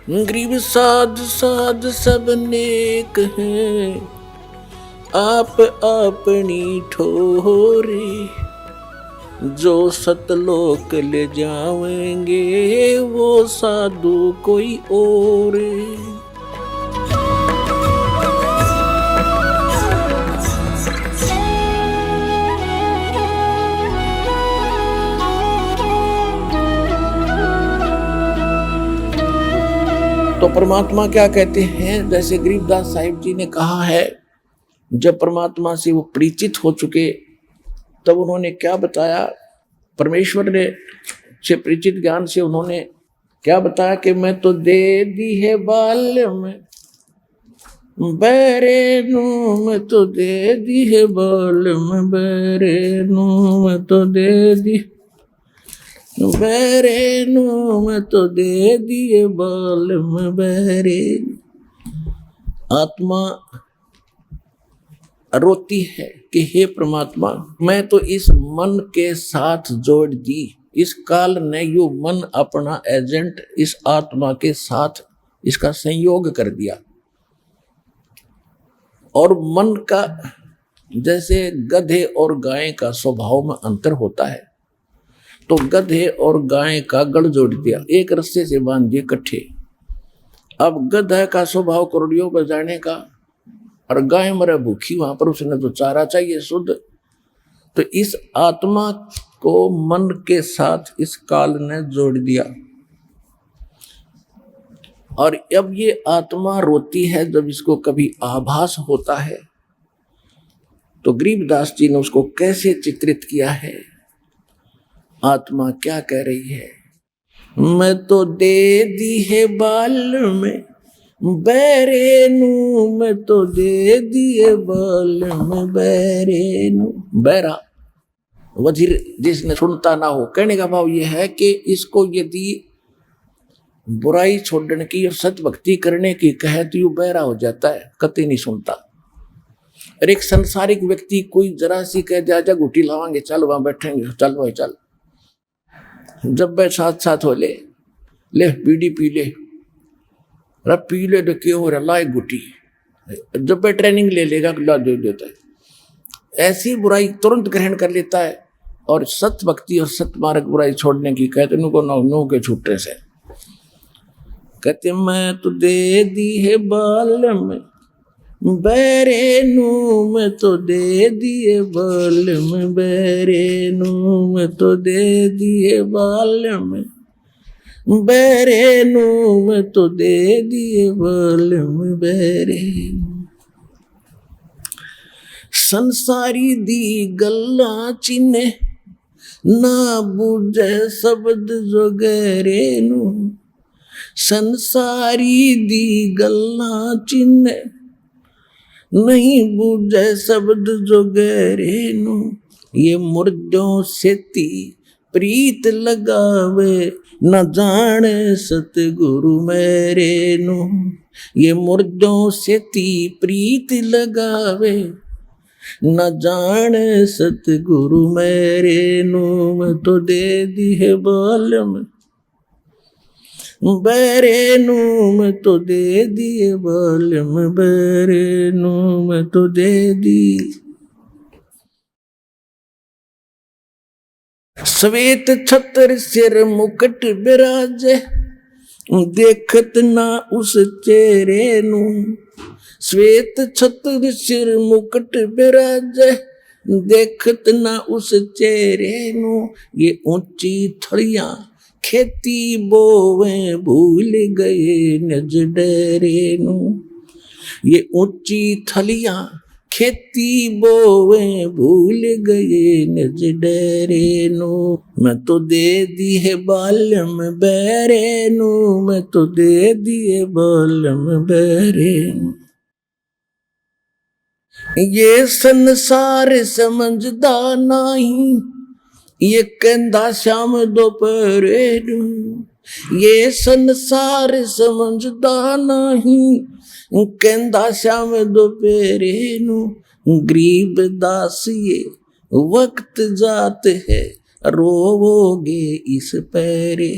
गरीब साध साध सब नेक हैं, आप अपनी ठोरे, जो सतलोक ले जावेंगे वो साधु कोई और। तो परमात्मा क्या कहते हैं, जैसे गरीबदास साहिब जी ने कहा है, जब परमात्मा से वो परिचित हो चुके तब उन्होंने क्या बताया, परमेश्वर ने से परिचित ज्ञान से उन्होंने क्या बताया कि मैं तो दे दी है बाल में बेरे नू, मैं तो दे दी है बाल में बेरे नू, मैं तो दे दी बेरे नू, मैं तो दे दिए बाल में बेरे। आत्मा रोती है कि हे परमात्मा, मैं तो इस मन के साथ जोड़ दी, इस काल ने यो मन अपना एजेंट इस आत्मा के साथ इसका संयोग कर दिया। और मन का जैसे गधे और गाय का स्वभाव में अंतर होता है, तो गधे और गाय का गढ़ जोड़ दिया, एक रस्से से बांध दिए इकट्ठे। अब गधा का स्वभाव करोड़ियों पर जाने का, और गाय मरे भूखी, वहां पर उसने तो चारा चाहिए शुद्ध। तो इस आत्मा को मन के साथ इस काल ने जोड़ दिया, और अब ये आत्मा रोती है जब इसको कभी आभास होता है। तो गरीबदास जी ने उसको कैसे चित्रित किया है, आत्मा क्या कह रही है, मैं तो दे दी है बाल में बेरे नू, मैं तो दे दिए बाल में बेरे नू। बैरा वजीर जिसने सुनता ना हो, कहने का भाव यह है कि इसको यदि बुराई छोड़ने की और सत भक्ति करने की कहे तो यू बहरा हो जाता है, कतई नहीं सुनता। और एक संसारिक व्यक्ति कोई जरा सी कह दिया जा गुटी लावांगे, चल वहां बैठेंगे, चल भाई चल, जब वे साथ साथ हो ले बीड़ी पी ले, रब पी ले तो क्यों हो रहा, ला एक गुटी, जब वे ट्रेनिंग ले लेगा ला दे देता है। ऐसी बुराई तुरंत ग्रहण कर लेता है, और सत भक्ति और सत मार्ग बुराई छोड़ने की कहते नु को नो के छूटे से कहते, मैं तो दे दी है बाल में बेरे नू, मैं तो दे दिए बाल में बेरे नू, मैं तो दे दिए बाल में बेरे नू, मैं तो दे दिए बाल में बेरे नू। संसारी दी गल्ला चिन्हे ना बूझे शब्द जो गहरे नू, संसारी दी गल्ला चिन्हे नहीं बूझे शब्द जो गहरे नू। ये मुर्दों से ती प्रीत लगावे न जाने सतगुरु मेरे नू। ये मुर्दों से ती प्रीत लगावे न जाने सतगुरु मेरे नू। मैं तो दे दी है बाल में बेरे नू, मैं तो दे दिए बाल में बेरे नू, मैं तो दे दी। श्वेत छत्र सिर मुकुट बिराजे देखत ना उस चेहरे नू। श्वेत छत्र सिर मुकुट बिराजे देखत ना उस चेहरे नू। ये ऊंची थड़ियां खेती बोवे भूल गए निज डेरे नू। ये ऊंची थलियां खेती बोवे भूल गए निज डेरे नू। मैं तो दे दी है बाल में बेरे नू, मैं तो दे दिए बाल में बेरे नू। ये संसार समझदा नहीं, ये कहंदा श्याम दोपहरे नू। ये संसार समझदा नहीं, कहंदा श्याम दोपहरे नू। गरीब दास ये वक्त जात है रोवोगे इस पैरे।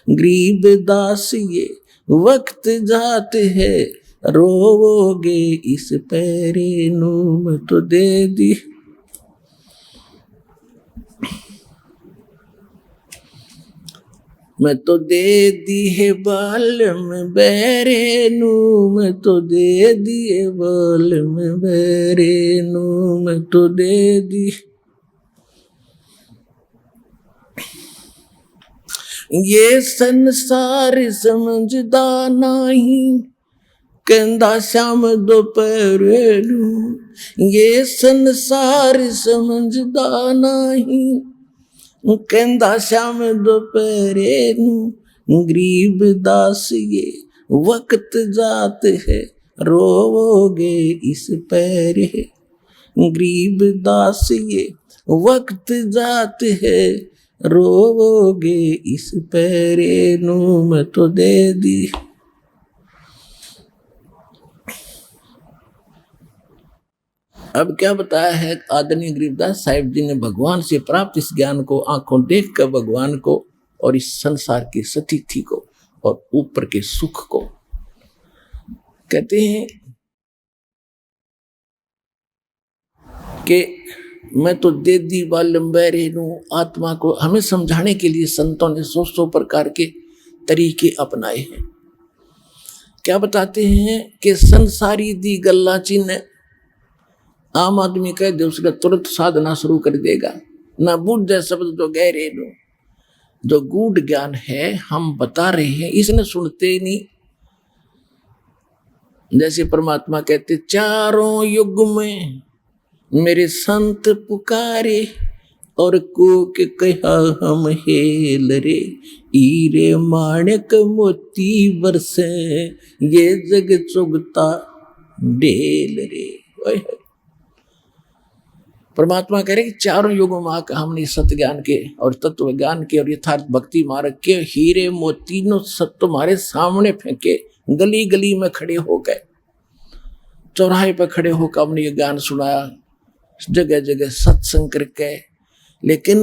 गरीब दास ये वक्त जात है रोवोगे इस पैरे नू मैं तो दे दी। मैं तो दे दी है बाल में बैरे नू मैं तो दे दिए बाल में बैरे नू मैं तो दे दी। ये संसार समझदा नहीं कहंदा श्याम दोपहरे नू। ये संसार समझदा नहीं कहंदा श्याम दोपहरे नू। गरीब दास ये वक्त जात है रोवोगे इस पैरे। गरीब दास ये वक्त जात है रोवोगे इस पैरे नू मैं तो दे दी। अब क्या बताया है आदरणीय गरीबदास साहिब जी ने भगवान से प्राप्त इस ज्ञान को आंखों देख कर भगवान को और इस संसार की स्थिति को और ऊपर के सुख को कहते हैं कि मैं तो दे दी बालंबेरे नू। आत्मा को हमें समझाने के लिए संतों ने सौ प्रकार के तरीके अपनाए हैं। क्या बताते हैं कि संसारी दी गल्ला चिन्ह आम आदमी कह दे उसका तुरंत साधना शुरू कर देगा। ना बुझे शब्द जो गहरे नो, जो गूढ़ ज्ञान है हम बता रहे हैं इसने सुनते नहीं। जैसे परमात्मा कहते चारों युग में मेरे संत पुकारे और कूक कहा हम हेल रे। हीरे माणक मोती बरसे ये जग चुगता डेल रे। परमात्मा कह रहे कि चारों युगों में आकर हमने सत्य ज्ञान के और तत्व ज्ञान के और यथार्थ भक्ति मार्ग के हीरे मोती नो सब तुम्हारे सामने फेंके। गली गली में खड़े हो गए, चौराहे पर खड़े होकर हमने ये ज्ञान सुनाया, जगह जगह सत्संग करके। लेकिन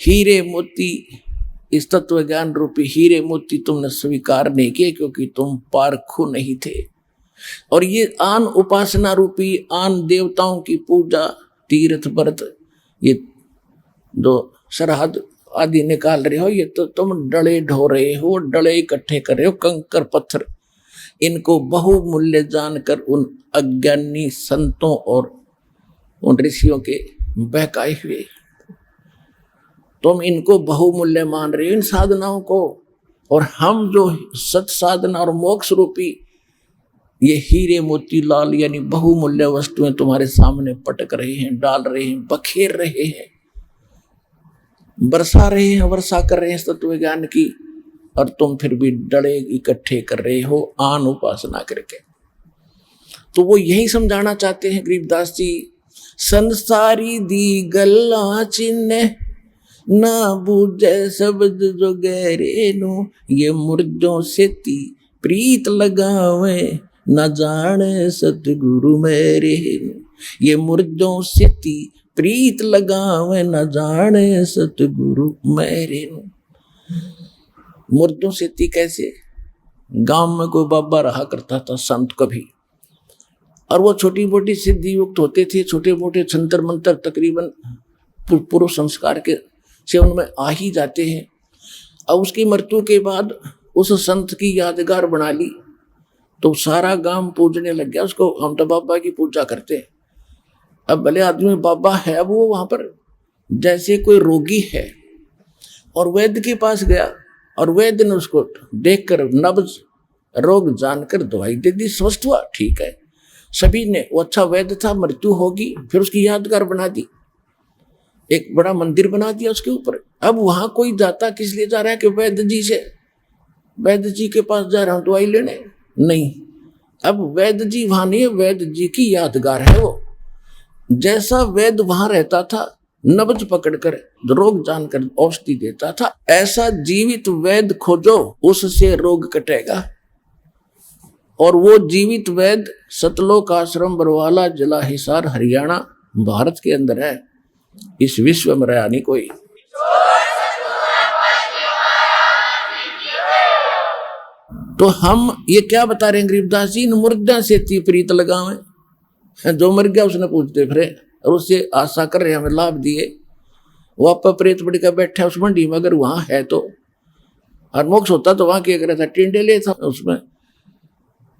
हीरे मोती इस तत्व ज्ञान रूपी हीरे मोती तुमने स्वीकार नहीं किए क्योंकि तुम पारखू नहीं थे। और ये आन उपासना रूपी आन देवताओं की पूजा तीर्थ व्रत ये जो सरहद आदि निकाल रहे हो, ये तो तुम डले ढो रहे हो, डले इकट्ठे कर रहे हो, कंकर पत्थर। इनको बहुमूल्य जानकर उन अज्ञानी संतों और उन ऋषियों के बहकाए हुए तुम इनको बहुमूल्य मान रहे हो इन साधनाओं को। और हम जो सत साधना और मोक्ष रूपी ये हीरे मोती लाल यानी बहुमूल्य वस्तुएं तुम्हारे सामने पटक रहे हैं, डाल रहे हैं, बखेर रहे हैं, बरसा रहे हैं, वर्षा कर रहे हैं तत्व ज्ञान की, और तुम फिर भी डले इकट्ठे कर रहे हो आन उपासना करके। तो वो यही समझाना चाहते हैं गरीबदास जी। संसारी दी गल्ला चिन्ह ना बूझे शब्द जो गहरे नो। ये मुर्जों से ती प्रीत लगावे न जाने सतगुरु मेरे। ये मुर्जों से ती प्रीत लगावे न जाने सतगुरु मेरे। मुर्दों से ती कैसे? गांव में कोई बाबा रहा करता था संत कभी, और वो छोटी मोटी सिद्धि युक्त होते थे, छोटे मोटे छंतर मंत्र तकरीबन पूर्व संस्कार के से उनमें आ ही जाते हैं। अब उसकी मृत्यु के बाद उस संत की यादगार बना ली तो सारा गांव पूजने लग गया उसको। हम तो बाबा की पूजा करते हैं। अब भले आदमी बाबा है, अब वो वहां पर जैसे कोई रोगी है और वैद्य के पास गया और वैद्य ने उसको देखकर नब्ज रोग जानकर दवाई दे दी, स्वस्थ हुआ, ठीक है। सभी ने, वो अच्छा वैद्य था, मृत्यु होगी, फिर उसकी यादगार बना दी, एक बड़ा मंदिर बना दिया उसके ऊपर। अब वहां कोई जाता किस लिए जा रहा है कि वैद्य जी से, वैद्य जी के पास जा रहा हूं दवाई लेने, नहीं। अब वैद्य जी वहां नहीं है, वैद्य जी की यादगार है वो। जैसा वैद्य वहां रहता था, नब्ज पकड़कर रोग जानकर औषधि देता था, ऐसा जीवित वैद्य खोजो, उससे रोग कटेगा। और वो जीवित वैद्य सतलोक आश्रम बरवाला जिला हिसार हरियाणा भारत के अंदर है। इस विश्व में रहा नहीं कोई। तो हम ये क्या बता रहे हैं गरीबदास जी, इन मुर्दा से ती प्रीत लगावे, जो मर गया उसने पूछते फिरे और उससे आशा कर रहे हमें लाभ दिए, वो आप प्रेत बड़ी का बैठा उस मंडी में, अगर वहां है तो, और मोक्ष होता तो वहां क्या कर रहा था, टिंडे था उसमें,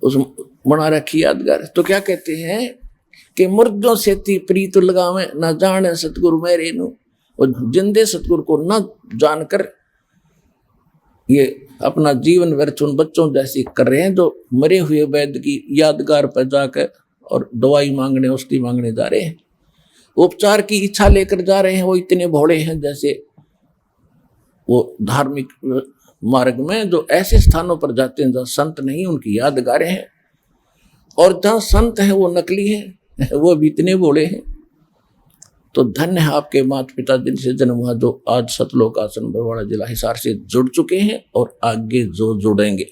उस बना रखी यादगार। तो क्या कहते हैं कि मुर्दों से ती प्रीत लगावे, न जाने सतगुरु मेरे नु, और जिंदे सतगुरु को न जानकर ये अपना जीवन व्यर्थ उन बच्चों जैसी कर रहे हैं जो मरे हुए वैद्य की यादगार पर जाकर और दवाई मांगने औषधि मांगने जा रहे हैं, उपचार की इच्छा लेकर जा रहे हैं। वो इतने भोले हैं जैसे वो धार्मिक मार्ग में जो ऐसे स्थानों पर जाते हैं जहाँ संत नहीं, उनकी यादगारें हैं, और जहाँ संत हैं वो नकली हैं, वो भी इतने भोले हैं। तो धन्य है आपके माता पिता जिनसे जन्म हुआ, जो आज सतलोक आश्रम बरवाड़ा जिला हिसार से जुड़ चुके हैं और आगे जो जुड़ेंगे।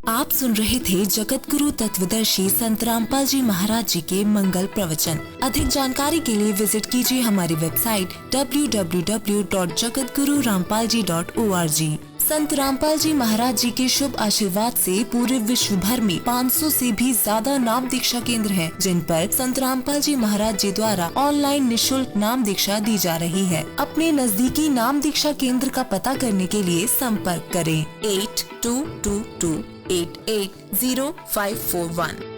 आप सुन रहे थे जगत गुरु तत्वदर्शी संत रामपाल जी महाराज जी के मंगल प्रवचन। अधिक जानकारी के लिए विजिट कीजिए हमारी वेबसाइट www.jagatgururampalji.org। संत रामपाल जी महाराज जी के शुभ आशीर्वाद से पूरे विश्व भर में 500 से भी ज्यादा नाम दीक्षा केंद्र हैं, जिन पर संत रामपाल जी महाराज जी द्वारा ऑनलाइन निशुल्क नाम दीक्षा दी जा रही है। अपने नजदीकी नाम दीक्षा केंद्र का पता करने के लिए संपर्क करें 8222880541।